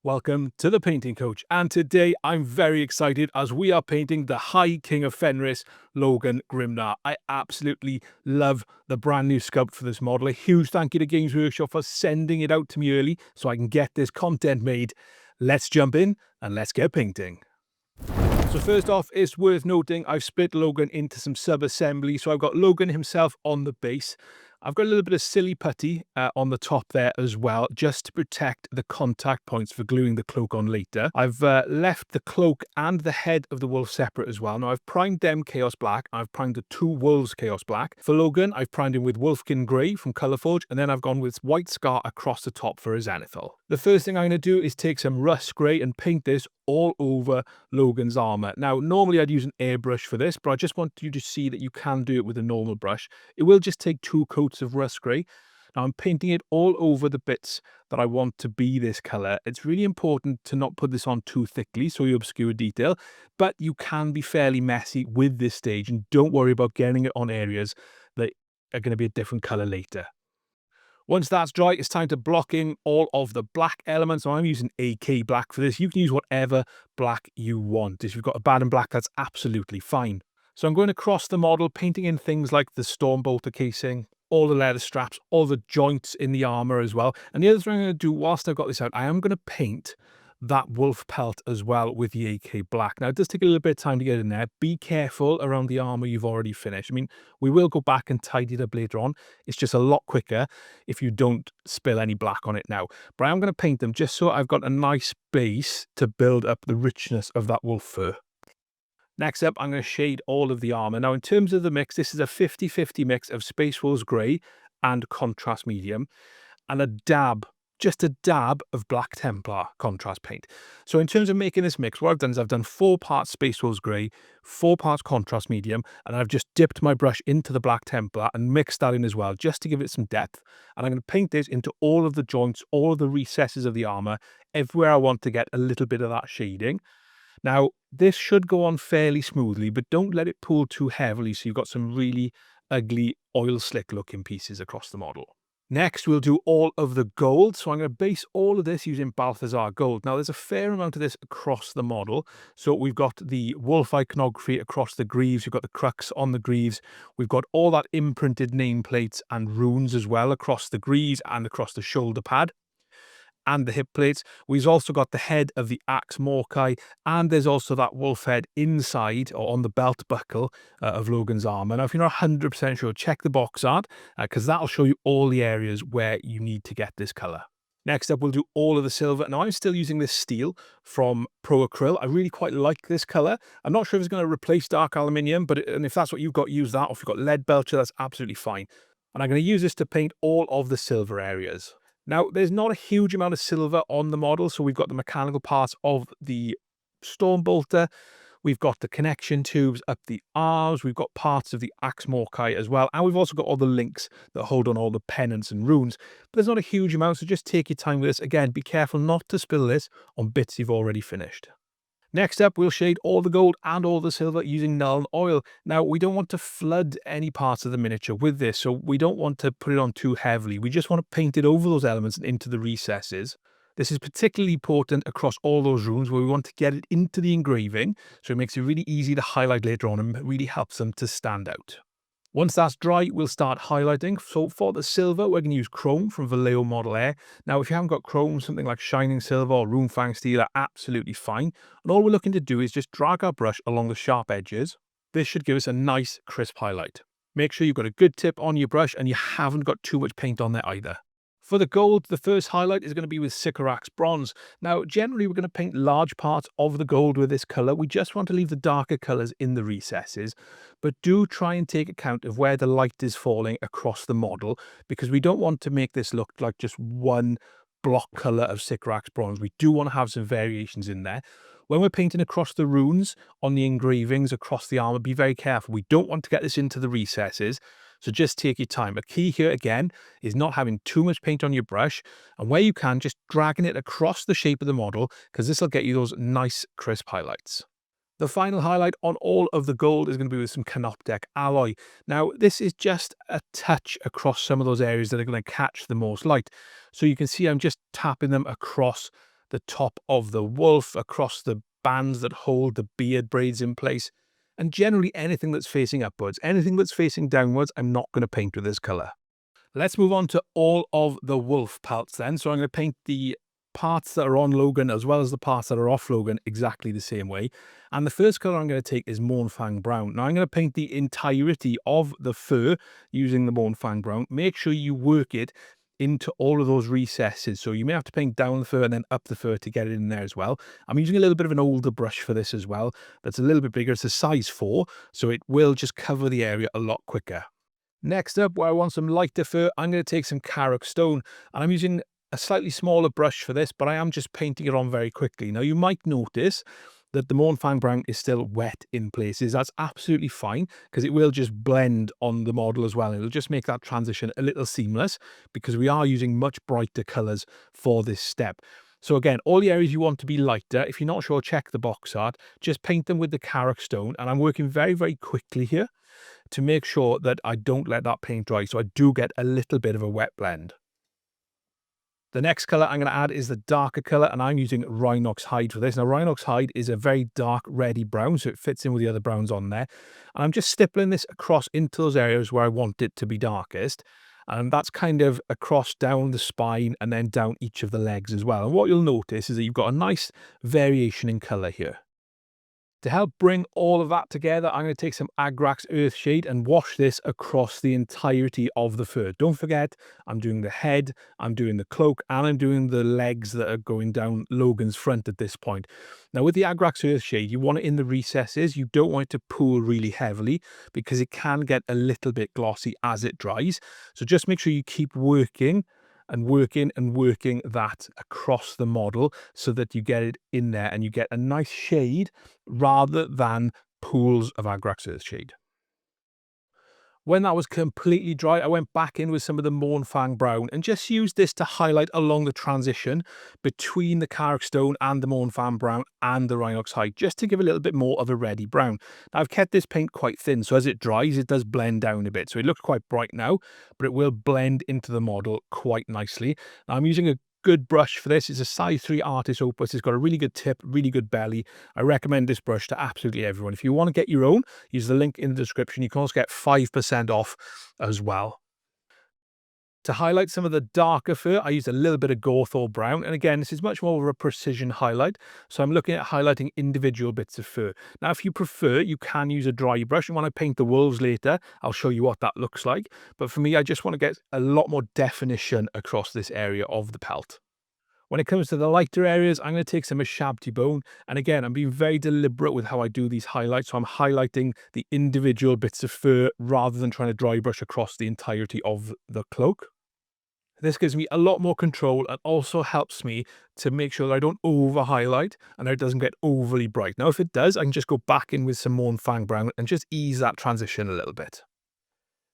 Welcome to the Painting Coach, and today I'm very excited as we are painting the High King of Fenris, Logan Grimnar. I absolutely love the brand new sculpt for this model. A huge thank you to Games Workshop for sending it out to me early so I can get this content made. Let's jump in and let's get painting. So first off, it's worth noting I've split Logan into some sub-assemblies. So I've got Logan himself on the base. I've got a little bit of silly putty on the top there as well, just to protect the contact points for gluing the cloak on later. I've left the cloak and the head of the wolf separate as well. Now I've primed them Chaos Black. I've primed the two wolves Chaos Black. For Logan, I've primed him with Wolfkin Grey from Colourforge, and then I've gone with white scar across the top for his zenithal. The first thing I'm going to do is take some Russ Grey and paint this all over Logan's armour. Now, normally I'd use an airbrush for this, but I just want you to see that you can do it with a normal brush. It will just take 2 coats of Russ Grey. Now I'm painting it all over the bits that I want to be this colour. It's really important to not put this on too thickly so you obscure detail, but you can be fairly messy with this stage, and don't worry about getting it on areas that are going to be a different colour later. Once that's dry, it's time to block in all of the black elements. So I'm using AK black for this. You can use whatever black you want. If you've got a bad and black, that's absolutely fine. So I'm going across the model, painting in things like the Stormbolter casing, all the leather straps, all the joints in the armour as well. And the other thing I'm going to do whilst I've got this out, I am going to paint that wolf pelt as well with the AK black. Now it does take a little bit of time to get in there. Be careful around the armor you've already finished. I mean, we will go back and tidy it up later on. It's just a lot quicker if you don't spill any black on it now. But I'm going to paint them just so I've got a nice base to build up the richness of that wolf fur. Next up, I'm going to shade all of the armor. Now in terms of the mix, this is a 50-50 mix of Space Wolves Grey and Contrast Medium, and a dab, just a dab of Black Templar contrast paint. So in terms of making this mix, what I've done is I've done 4 parts Space Wolves Grey, 4 parts Contrast Medium, and I've just dipped my brush into the Black Templar and mixed that in as well, just to give it some depth. And I'm going to paint this into all of the joints, all of the recesses of the armor, everywhere I want to get a little bit of that shading. Now, this should go on fairly smoothly, but don't let it pull too heavily so you've got some really ugly oil slick looking pieces across the model. Next, we'll do all of the gold. So I'm going to base all of this using Balthasar Gold. Now, there's a fair amount of this across the model. So we've got the wolf iconography across the greaves. We've got the crux on the greaves. We've got all that imprinted nameplates and runes as well across the greaves and across the shoulder pad and the hip plates. We've also got the head of the axe Morkai, and there's also that wolf head inside or on the belt buckle of Logan's armor. Now, if you're not 100% sure, check the box art because that'll show you all the areas where you need to get this color. Next up, we'll do all of the silver. Now, I'm still using this steel from Pro Acryl. I really quite like this color. I'm not sure if it's going to replace dark aluminium, and if that's what you've got, use that. Or if you've got lead belcher, that's absolutely fine. And I'm going to use this to paint all of the silver areas. Now, there's not a huge amount of silver on the model, so we've got the mechanical parts of the Stormbolter, we've got the connection tubes up the arms, we've got parts of the Axe Morkai as well, and we've also got all the links that hold on all the pennants and runes. But there's not a huge amount, so just take your time with this. Again, be careful not to spill this on bits you've already finished. Next up, we'll shade all the gold and all the silver using Nuln Oil. Now, we don't want to flood any parts of the miniature with this, so we don't want to put it on too heavily. We just want to paint it over those elements and into the recesses. This is particularly important across all those runes where we want to get it into the engraving, so it makes it really easy to highlight later on and really helps them to stand out. Once that's dry, we'll start highlighting. So for the silver, we're going to use chrome from Vallejo Model Air. Now, if you haven't got chrome, something like shining silver or Mournfang steel are absolutely fine. And all we're looking to do is just drag our brush along the sharp edges. This should give us a nice crisp highlight. Make sure you've got a good tip on your brush and you haven't got too much paint on there either. For the gold, the first highlight is going to be with Sycorax Bronze. Now, generally, we're going to paint large parts of the gold with this colour. We just want to leave the darker colours in the recesses, but do try and take account of where the light is falling across the model, because we don't want to make this look like just one block colour of Sycorax Bronze. We do want to have some variations in there. When we're painting across the runes on the engravings across the armour, be very careful. We don't want to get this into the recesses. So just take your time. A key here, again, is not having too much paint on your brush. And where you can, just dragging it across the shape of the model, because this will get you those nice, crisp highlights. The final highlight on all of the gold is going to be with some Canoptek Alloy. Now, this is just a touch across some of those areas that are going to catch the most light. So you can see I'm just tapping them across the top of the wolf, across the bands that hold the beard braids in place, and generally anything that's facing upwards. Anything that's facing downwards, I'm not going to paint with this colour. Let's move on to all of the wolf pelts then. So I'm going to paint the parts that are on Logan as well as the parts that are off Logan exactly the same way. And the first colour I'm going to take is Mournfang Brown. Now I'm going to paint the entirety of the fur using the Mournfang Brown. Make sure you work it into all of those recesses. So you may have to paint down the fur and then up the fur to get it in there as well. I'm using a little bit of an older brush for this as well. That's a little bit bigger. It's a size 4, so it will just cover the area a lot quicker. Next up, where I want some lighter fur, I'm going to take some Karak Stone, and I'm using a slightly smaller brush for this, but I am just painting it on very quickly. Now, you might notice that the Mournfang Brown is still wet in places. That's absolutely fine, because it will just blend on the model as well. It'll just make that transition a little seamless, because we are using much brighter colours for this step. So again, all the areas you want to be lighter, if you're not sure, check the box art. Just paint them with the Karak Stone, and I'm working very, very quickly here to make sure that I don't let that paint dry, so I do get a little bit of a wet blend. The next colour I'm going to add is the darker colour, and I'm using Rhinox Hide for this. Now, Rhinox Hide is a very dark reddy brown, so it fits in with the other browns on there. And I'm just stippling this across into those areas where I want it to be darkest. And that's kind of across down the spine and then down each of the legs as well. And what you'll notice is that you've got a nice variation in colour here. To help bring all of that together, I'm going to take some Agrax Earthsahde and wash this across the entirety of the fur. Don't forget, I'm doing the head, I'm doing the cloak, and I'm doing the legs that are going down Logan's front at this point. Now, with the Agrax Earthsahde, you want it in the recesses. You don't want it to pool really heavily because it can get a little bit glossy as it dries. So just make sure you keep working and working that across the model so that you get it in there and you get a nice shade rather than pools of Agrax Earthsahde. When that was completely dry, I went back in with some of the Mournfang Brown and just used this to highlight along the transition between the Karak Stone and the Mournfang Brown and the Rhinox Hide, just to give a little bit more of a reddy brown. Now, I've kept this paint quite thin, so as it dries, it does blend down a bit. So it looks quite bright now, but it will blend into the model quite nicely. Now, I'm using a good brush for this. It's a size 3 artist opus. It's got a really good tip, really good belly. I recommend this brush to absolutely everyone. If you want to get your own, use the link in the description. You can also get 5% off as well. To highlight some of the darker fur, I used a little bit of Gorthor Brown. And again, this is much more of a precision highlight. So I'm looking at highlighting individual bits of fur. Now, if you prefer, you can use a dry brush. And when I paint the wolves later, I'll show you what that looks like. But for me, I just want to get a lot more definition across this area of the pelt. When it comes to the lighter areas, I'm going to take some Ushabti Bone. And again, I'm being very deliberate with how I do these highlights. So I'm highlighting the individual bits of fur rather than trying to dry brush across the entirety of the cloak. This gives me a lot more control and also helps me to make sure that I don't over highlight and that it doesn't get overly bright. Now, if it does, I can just go back in with some Mournfang Brown and just ease that transition a little bit.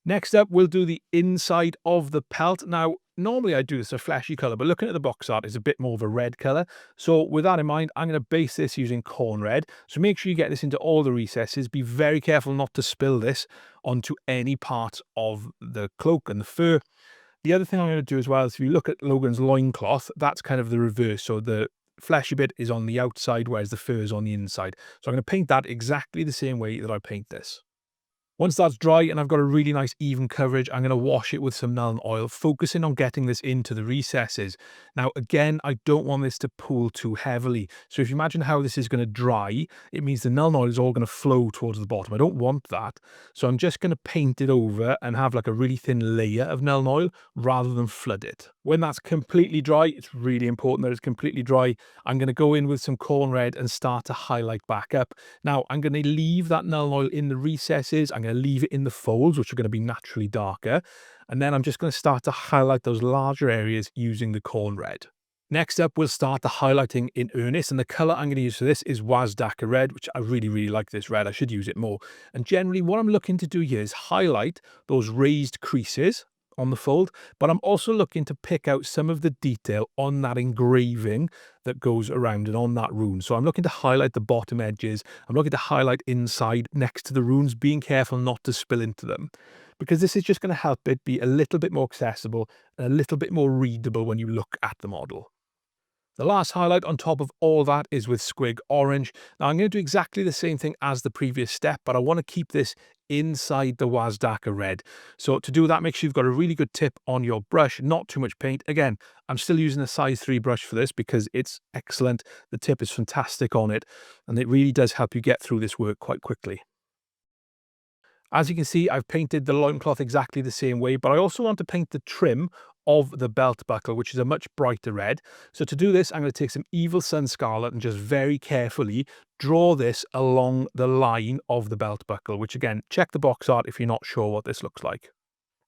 Next up, we'll do the inside of the pelt. Now, normally I do this a fleshy colour, but looking at the box art, it's a bit more of a red colour. So with that in mind, I'm going to base this using Khorne Red. So make sure you get this into all the recesses. Be very careful not to spill this onto any part of the cloak and the fur. The other thing I'm going to do as well is if you look at Logan's loincloth, that's kind of the reverse. So the fleshy bit is on the outside, whereas the fur is on the inside. So I'm going to paint that exactly the same way that I paint this. Once that's dry and I've got a really nice even coverage, I'm going to wash it with some Nuln Oil, focusing on getting this into the recesses. Now, again, I don't want this to pool too heavily. So if you imagine how this is going to dry, it means the Nuln Oil is all going to flow towards the bottom. I don't want that. So I'm just going to paint it over and have like a really thin layer of Nuln Oil rather than flood it. When that's completely dry, it's really important that it's completely dry. I'm going to go in with some Khorne Red and start to highlight back up. Now, I'm going to leave that Nuln Oil in the recesses. I'm going to leave it in the folds, which are going to be naturally darker. And then I'm just going to start to highlight those larger areas using the Khorne Red. Next up, we'll start the highlighting in earnest. And the colour I'm going to use for this is Wazdakka Red, which I really, really like this red. I should use it more. And generally, what I'm looking to do here is highlight those raised creases on the fold, but I'm also looking to pick out some of the detail on that engraving that goes around and on that rune. So I'm looking to highlight the bottom edges. I'm looking to highlight inside next to the runes, being careful not to spill into them, because this is just going to help it be a little bit more accessible and a little bit more readable when you look at the model. The last highlight on top of all that is with Squig Orange. Now I'm going to do exactly the same thing as the previous step, but I want to keep this inside the Wazdakka Red. So to do that, make sure you've got a really good tip on your brush, not too much paint. Again, I'm still using a size 3 brush for this because it's excellent. The tip is fantastic on it, and it really does help you get through this work quite quickly. As you can see, I've painted the loincloth exactly the same way, but I also want to paint the trim of the belt buckle, which is a much brighter red. So to do this, I'm going to take some Evil Sunz Scarlet and just very carefully draw this along the line of the belt buckle, which again, check the box art if you're not sure what this looks like.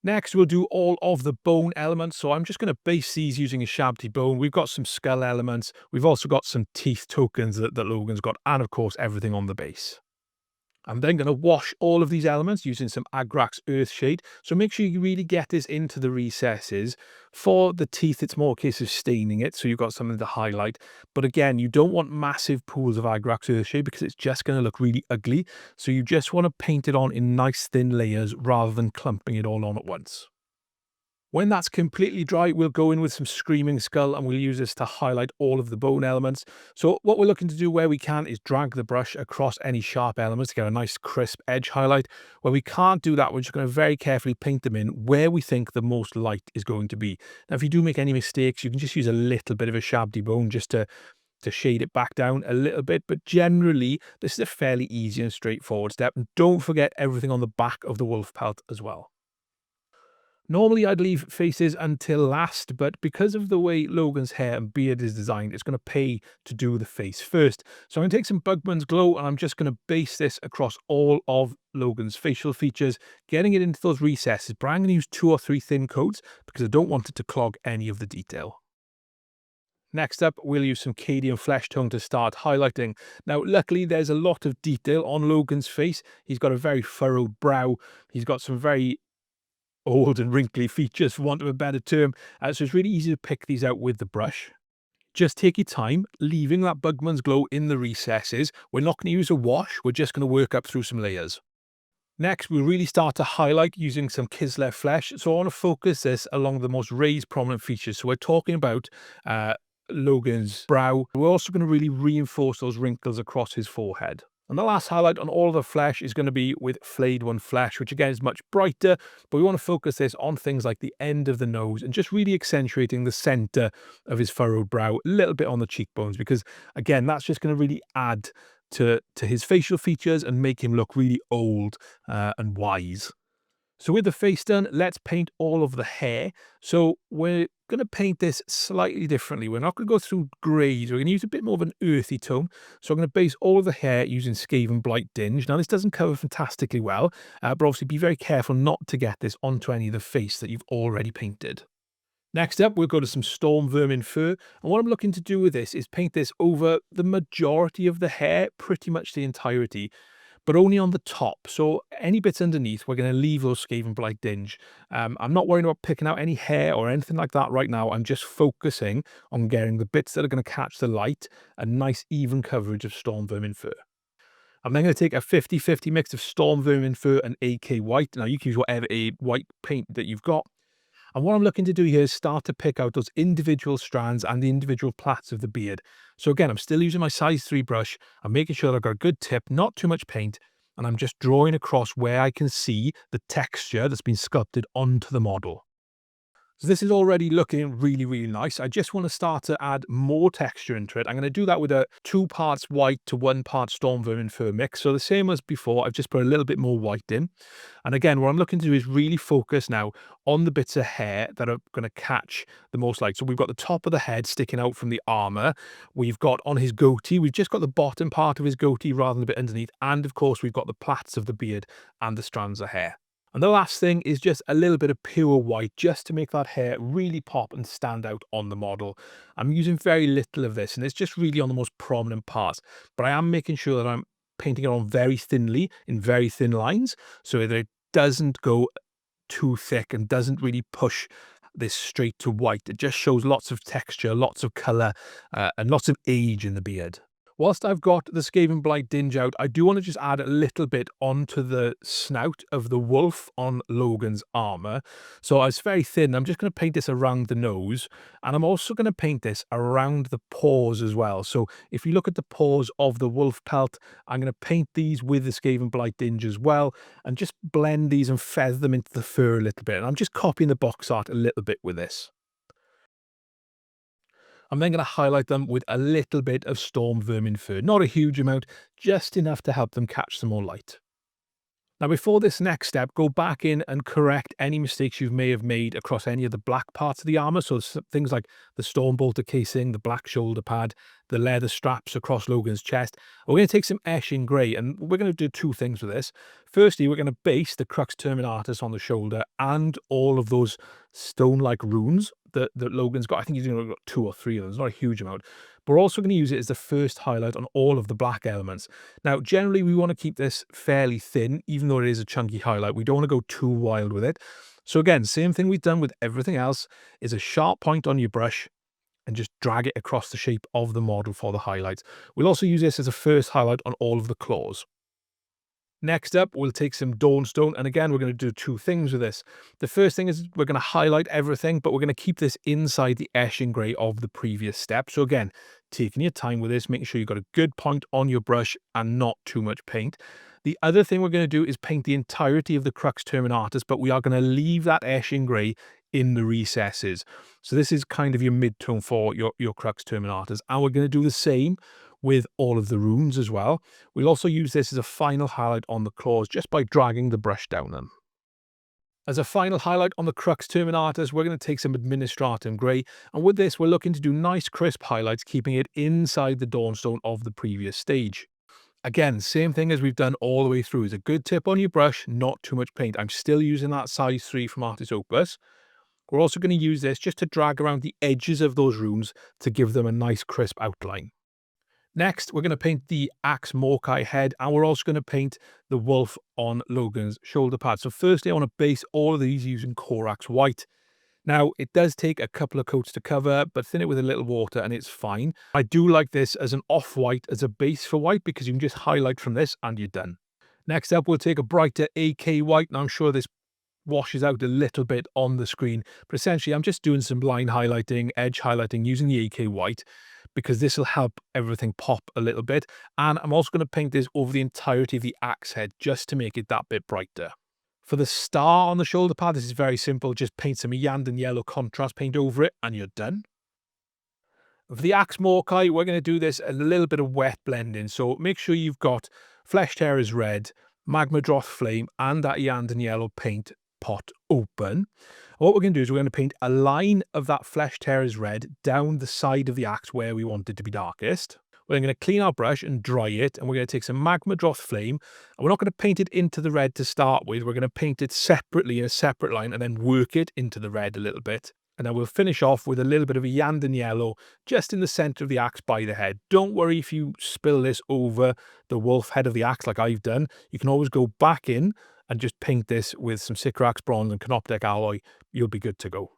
Next, we'll do all of the bone elements. So I'm just going to base these using Ushabti Bone. We've got some skull elements. We've also got some teeth tokens that Logan's got, and of course, everything on the base. I'm then going to wash all of these elements using some Agrax Earthsahde. So make sure you really get this into the recesses. For the teeth, it's more a case of staining it, so you've got something to highlight. But again, you don't want massive pools of Agrax Earthsahde because it's just going to look really ugly. So you just want to paint it on in nice thin layers rather than clumping it all on at once. When that's completely dry, we'll go in with some Screaming Skull and we'll use this to highlight all of the bone elements. So what we're looking to do where we can is drag the brush across any sharp elements to get a nice crisp edge highlight. Where we can't do that, we're just going to very carefully paint them in where we think the most light is going to be. Now, if you do make any mistakes, you can just use a little bit of Ushabti Bone just to shade it back down a little bit, but generally this is a fairly easy and straightforward step. And don't forget everything on the back of the wolf pelt as well. Normally I'd leave faces until last, but because of the way Logan's hair and beard is designed, it's going to pay to do the face first. So I'm going to take some Bugman's Glow and I'm just going to base this across all of Logan's facial features, getting it into those recesses, but I'm going to use 2 or 3 thin coats because I don't want it to clog any of the detail. Next up, we'll use some Cadian Flesh Tone to start highlighting. Now, luckily, there's a lot of detail on Logan's face. He's got a very furrowed brow. He's got some very old and wrinkly features, for want of a better term, so it's really easy to pick these out with the brush. Just take your time, leaving that Bugman's Glow in the recesses. We're not going to use a wash, we're just going to work up through some layers. Next, we'll really start to highlight using some Kislev Flesh, so I want to focus this along the most raised prominent features. So we're talking about Logan's brow. We're also going to really reinforce those wrinkles across his forehead. And the last highlight on all of the flesh is going to be with Flayed One Flesh, which again is much brighter, but we want to focus this on things like the end of the nose and just really accentuating the center of his furrowed brow, a little bit on the cheekbones, because again, that's just going to really add to his facial features and make him look really old and wise. So with the face done, let's paint all of the hair. So we're going to paint this slightly differently. We're not going to go through greys. We're going to use a bit more of an earthy tone. So I'm going to base all of the hair using Skaven Blight Dinge. Now, this doesn't cover fantastically well, but obviously be very careful not to get this onto any of the face that you've already painted. Next up, we'll go to some Storm Vermin Fur. And what I'm looking to do with this is paint this over the majority of the hair, pretty much the entirety, but only on the top. So any bits underneath, we're going to leave those Skaven Blight Dinge. I'm not worrying about picking out any hair or anything like that right now. I'm just focusing on getting the bits that are going to catch the light, a nice even coverage of Storm Vermin Fur. I'm then going to take a 50-50 mix of Storm Vermin Fur and AK White. Now you can use whatever a white paint that you've got. And what I'm looking to do here is start to pick out those individual strands and the individual plaits of the beard. So again, I'm still using my size 3 brush. I'm making sure that I've got a good tip, not too much paint, and I'm just drawing across where I can see the texture that's been sculpted onto the model. So this is already looking really, really nice. I just want to start to add more texture into it. I'm going to do that with a 2 parts white to 1 part Storm Vermin Fur mix. So the same as before, I've just put a little bit more white in. And again, what I'm looking to do is really focus now on the bits of hair that are going to catch the most light. So we've got the top of the head sticking out from the armor. We've got on his goatee, we've just got the bottom part of his goatee rather than the bit underneath. And of course, we've got the plaits of the beard and the strands of hair. And the last thing is just a little bit of pure white just to make that hair really pop and stand out on the model. I'm using very little of this and it's just really on the most prominent parts, but I am making sure that I'm painting it on very thinly in very thin lines so that it doesn't go too thick and doesn't really push this straight to white. It just shows lots of texture, lots of color, and lots of age in the beard. Whilst I've got the Skaven Blight Dinge out, I do want to just add a little bit onto the snout of the wolf on Logan's armour. So it's very thin. I'm just going to paint this around the nose, and I'm also going to paint this around the paws as well. So if you look at the paws of the wolf pelt, I'm going to paint these with the Skaven Blight Dinge as well, and just blend these and feather them into the fur a little bit. And I'm just copying the box art a little bit with this. I'm then going to highlight them with a little bit of Storm Vermin Fur. Not a huge amount, just enough to help them catch some more light. Now, before this next step, go back in and correct any mistakes you may have made across any of the black parts of the armour. So things like the Stormbolter casing, the black shoulder pad, the leather straps across Logan's chest. We're going to take some Eshin Grey, and we're going to do two things with this. Firstly, we're going to base the Crux Terminatus on the shoulder and all of those stone-like runes that Logan's got. I think he's only got 2 or 3 of them. It's not a huge amount. But we're also going to use it as the first highlight on all of the black elements. Now, generally, we want to keep this fairly thin, even though it is a chunky highlight. We don't want to go too wild with it. So again, same thing we've done with everything else, is a sharp point on your brush and just drag it across the shape of the model for the highlights. We'll also use this as a first highlight on all of the claws. Next up, we'll take some Dawnstone, and again, we're going to do two things with this. The first thing is we're going to highlight everything, but we're going to keep this inside the Eshin Grey of the previous step. So again, taking your time with this, making sure you've got a good point on your brush and not too much paint. The other thing we're going to do is paint the entirety of the Crux Terminatus, but we are going to leave that Eshin Grey in the recesses. So this is kind of your mid-tone for your Crux Terminatus, and we're going to do the same with all of the runes as well. We'll also use this as a final highlight on the claws just by dragging the brush down them. As a final highlight on the Crux Terminatus, we're going to take some Administratum Grey, and with this we're looking to do nice crisp highlights, keeping it inside the Dawnstone of the previous stage. Again, same thing as we've done all the way through. Is a good tip on your brush, not too much paint. I'm still using that size 3 from Artis Opus. We're also going to use this just to drag around the edges of those runes to give them a nice crisp outline. Next, we're going to paint the Axe Morkai head, and we're also going to paint the wolf on Logan's shoulder pad. So firstly, I want to base all of these using Corax White. Now, it does take a couple of coats to cover, but thin it with a little water and it's fine. I do like this as an off-white as a base for white because you can just highlight from this and you're done. Next up, we'll take a brighter AK White, and I'm sure this washes out a little bit on the screen, but essentially I'm just doing some line highlighting, edge highlighting using the AK White, because this will help everything pop a little bit. And I'm also going to paint this over the entirety of the axe head just to make it that bit brighter. For the star on the shoulder pad, this is very simple. Just paint some Iyanden Yellow contrast paint over it and you're done. For the Axe Morkai, we're going to do this a little bit of wet blending. So make sure you've got Flesh Terror's Red, Magmadroth Flame, and that Iyanden Yellow paint pot open. What we're going to do is we're going to paint a line of that Flesh Terror's Red down the side of the axe where we want it to be darkest. We're going to clean our brush and dry it, and we're going to take some Magmadroth Flame, and we're not going to paint it into the red to start with. We're going to paint it separately in a separate line and then work it into the red a little bit. And then we'll finish off with a little bit of Iyanden Yellow just in the centre of the axe by the head. Don't worry if you spill this over the wolf head of the axe like I've done. You can always go back in and just paint this with some Sycorax Bronze and Canoptek Alloy. You'll be good to go.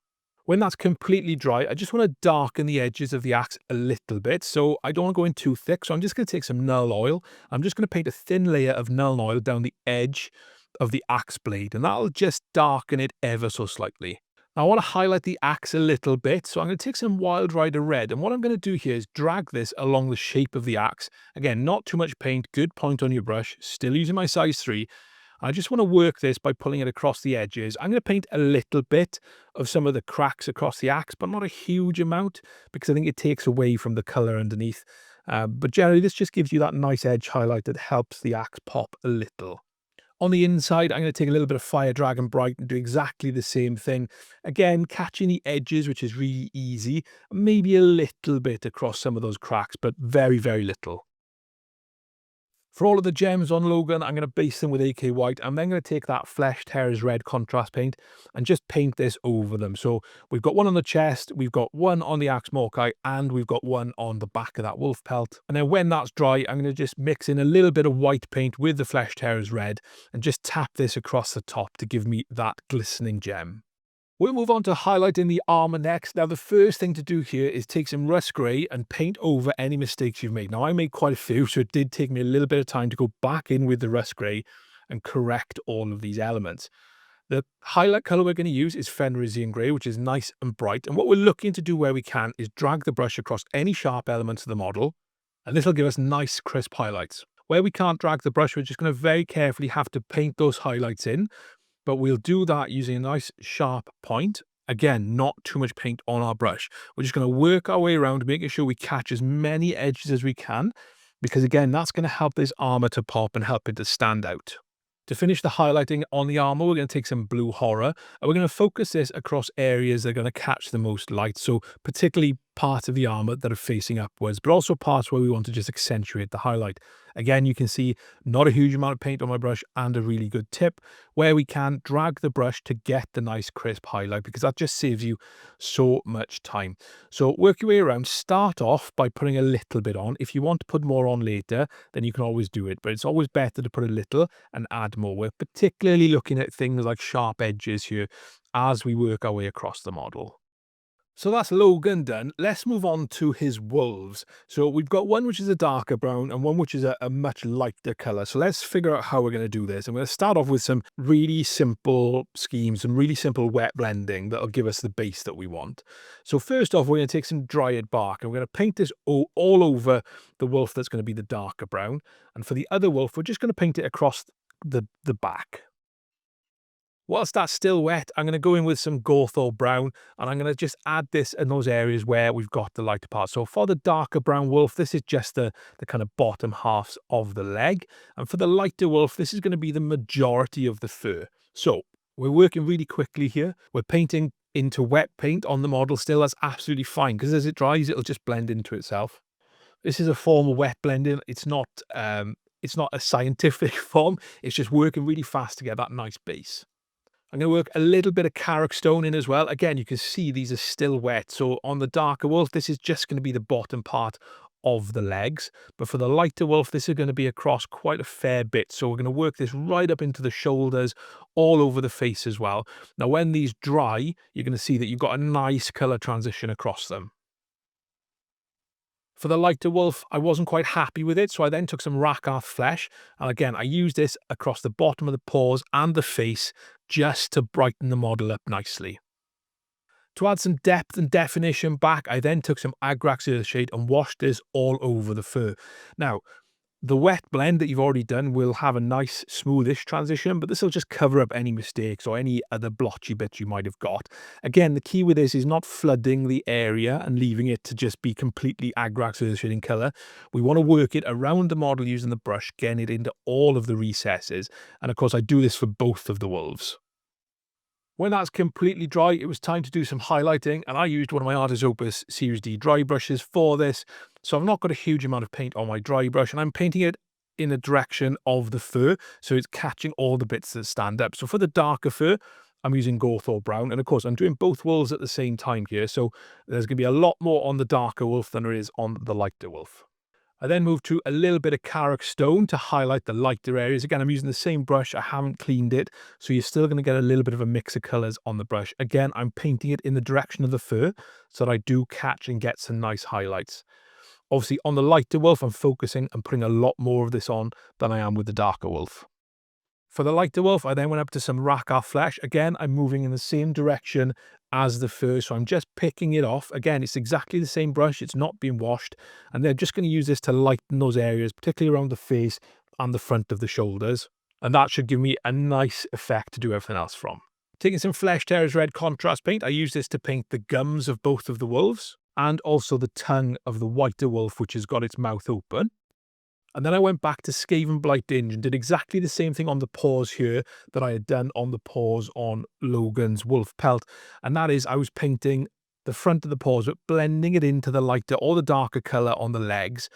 When that's completely dry, I just want to darken the edges of the axe a little bit. So I don't want to go in too thick. So I'm just going to take some Nuln Oil. I'm just going to paint a thin layer of Nuln Oil down the edge of the axe blade, and that'll just darken it ever so slightly. Now I want to highlight the axe a little bit, so I'm going to take some Wild Rider Red, and what I'm going to do here is drag this along the shape of the axe. Again, not too much paint, good point on your brush, still using my size 3. I just want to work this by pulling it across the edges. I'm going to paint a little bit of some of the cracks across the axe, but not a huge amount because I think it takes away from the colour underneath. But generally, this just gives you that nice edge highlight that helps the axe pop a little. On the inside, I'm going to take a little bit of Fire Dragon Bright and do exactly the same thing. Again, catching the edges, which is really easy. Maybe a little bit across some of those cracks, but very, very little. For all of the gems on Logan, I'm going to base them with AK White. I'm then going to take that Flesh Terror's Red contrast paint and just paint this over them. So we've got one on the chest, we've got one on the Axe Morkai, and we've got one on the back of that wolf pelt. And then when that's dry, I'm going to just mix in a little bit of white paint with the Flesh Terror's Red and just tap this across the top to give me that glistening gem. We'll move on to highlighting the armor next. Now, the first thing to do here is take some Russ Grey and paint over any mistakes you've made. Now, I made quite a few, so it did take me a little bit of time to go back in with the Russ Grey and correct all of these elements. The highlight color we're going to use is Fenrisian Grey, which is nice and bright. And what we're looking to do where we can is drag the brush across any sharp elements of the model, and this will give us nice, crisp highlights. Where we can't drag the brush, we're just going to very carefully have to paint those highlights in, but we'll do that using a nice sharp point. Again, not too much paint on our brush. We're just going to work our way around, making sure we catch as many edges as we can, because again, that's going to help this armor to pop and help it to stand out. To finish the highlighting on the armor, we're going to take some blue horror, and we're going to focus this across areas that are going to catch the most light. So particularly parts of the armor that are facing upwards, but also parts where we want to just accentuate the highlight. Again, you can see not a huge amount of paint on my brush, and a really good tip where we can drag the brush to get the nice crisp highlight, because that just saves you so much time. So work your way around. Start off by putting a little bit on. If you want to put more on later, then you can always do it, but it's always better to put a little and add more. We're particularly looking at things like sharp edges here as we work our way across the model. So that's Logan done. Let's move on to his wolves. So we've got one which is a darker brown and one which is a much lighter colour. So let's figure out how we're going to do this. I'm going to start off with some really simple schemes, some really simple wet blending that'll give us the base that we want. So first off, we're going to take some Dryad Bark and we're going to paint this all over the wolf that's going to be the darker brown. And for the other wolf, we're just going to paint it across the back. Whilst that's still wet, I'm going to go in with some Gorthor Brown, and I'm going to just add this in those areas where we've got the lighter part. So for the darker brown wolf, this is just the kind of bottom halves of the leg. And for the lighter wolf, this is going to be the majority of the fur. So we're working really quickly here. We're painting into wet paint on the model still. That's absolutely fine, because as it dries, it'll just blend into itself. This is a form of wet blending. It's not a scientific form. It's just working really fast to get that nice base. I'm going to work a little bit of Karak Stone in as well. Again, you can see these are still wet. So on the darker wolf, this is just going to be the bottom part of the legs. But for the lighter wolf, this is going to be across quite a fair bit. So we're going to work this right up into the shoulders, all over the face as well. Now, when these dry, you're going to see that you've got a nice colour transition across them. For the lighter wolf, I wasn't quite happy with it, so I then took some Rakarth Flesh, and again, I used this across the bottom of the paws and the face just to brighten the model up nicely. To add some depth and definition back, I then took some Agrax Earthsahde and washed this all over the fur. Now, the wet blend that you've already done will have a nice smoothish transition, but this will just cover up any mistakes or any other blotchy bits you might have got. Again, the key with this is not flooding the area and leaving it to just be completely Agrax Earthsahde in colour. We want to work it around the model using the brush, getting it into all of the recesses. And of course, I do this for both of the wolves. When that's completely dry, it was time to do some highlighting, and I used one of my Artis Opus Series D dry brushes for this. So I've not got a huge amount of paint on my dry brush, and I'm painting it in the direction of the fur, so it's catching all the bits that stand up. So for the darker fur, I'm using Gorthor Brown, and of course I'm doing both wolves at the same time here, so there's going to be a lot more on the darker wolf than there is on the lighter wolf. I then moved to a little bit of Karak Stone to highlight the lighter areas. Again, I'm using the same brush. I haven't cleaned it, so you're still going to get a little bit of a mix of colours on the brush. Again, I'm painting it in the direction of the fur so that I do catch and get some nice highlights. Obviously, on the lighter wolf, I'm focusing and putting a lot more of this on than I am with the darker wolf. For the lighter wolf, I then went up to some Rakarth Flesh. Again, I'm moving in the same direction as the fur, so I'm just picking it off. Again, it's exactly the same brush. It's not being washed. And they're just going to use this to lighten those areas, particularly around the face and the front of the shoulders. And that should give me a nice effect to do everything else from. Taking some Flesh Terror's Red contrast paint, I use this to paint the gums of both of the wolves and also the tongue of the whiter wolf, which has got its mouth open. And then I went back to Skaven Blight Dinge and did exactly the same thing on the paws here that I had done on the paws on Logan's wolf pelt. And that is, I was painting the front of the paws, but blending it into the lighter or the darker colour on the legs.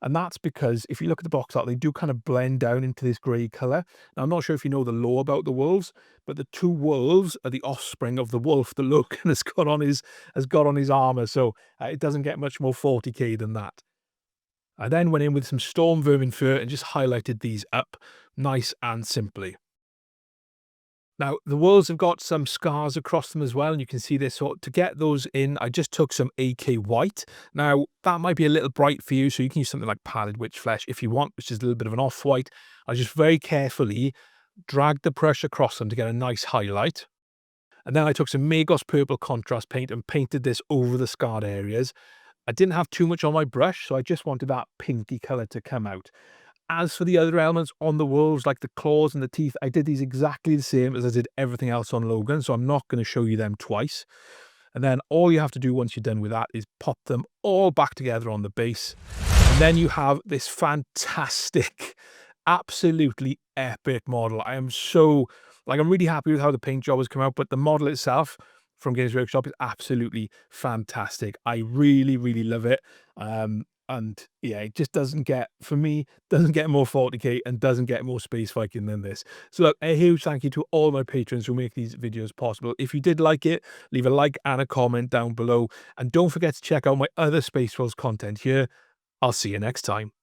And that's because if you look at the box art, they do kind of blend down into this grey colour. Now, I'm not sure if you know the lore about the wolves, but the two wolves are the offspring of the wolf that Logan has got on his armour. So it doesn't get much more 40k than that. I then went in with some Storm Vermin fur and just highlighted these up nice and simply. Now, the walls have got some scars across them as well, and you can see this. So to get those in, I just took some AK White. Now, that might be a little bright for you, so you can use something like Pallid Witch Flesh if you want, which is a little bit of an off-white. I just very carefully dragged the brush across them to get a nice highlight. And then I took some Magos Purple Contrast Paint and painted this over the scarred areas. I didn't have too much on my brush, so I just wanted that pinky colour to come out. As for the other elements on the wolves, like the claws and the teeth, I did these exactly the same as I did everything else on Logan, so I'm not going to show you them twice. And then all you have to do once you're done with that is pop them all back together on the base. And then you have this fantastic, absolutely epic model. I am so, I'm really happy with how the paint job has come out, but the model itself from Games Workshop is absolutely fantastic. I really, really love it. And yeah, it just doesn't get, for me, doesn't get more 40k and doesn't get more space Viking than this. So look, a huge thank you to all my patrons who make these videos possible. If you did like it, leave a like and a comment down below. And don't forget to check out my other Space Wolves content here. I'll see you next time.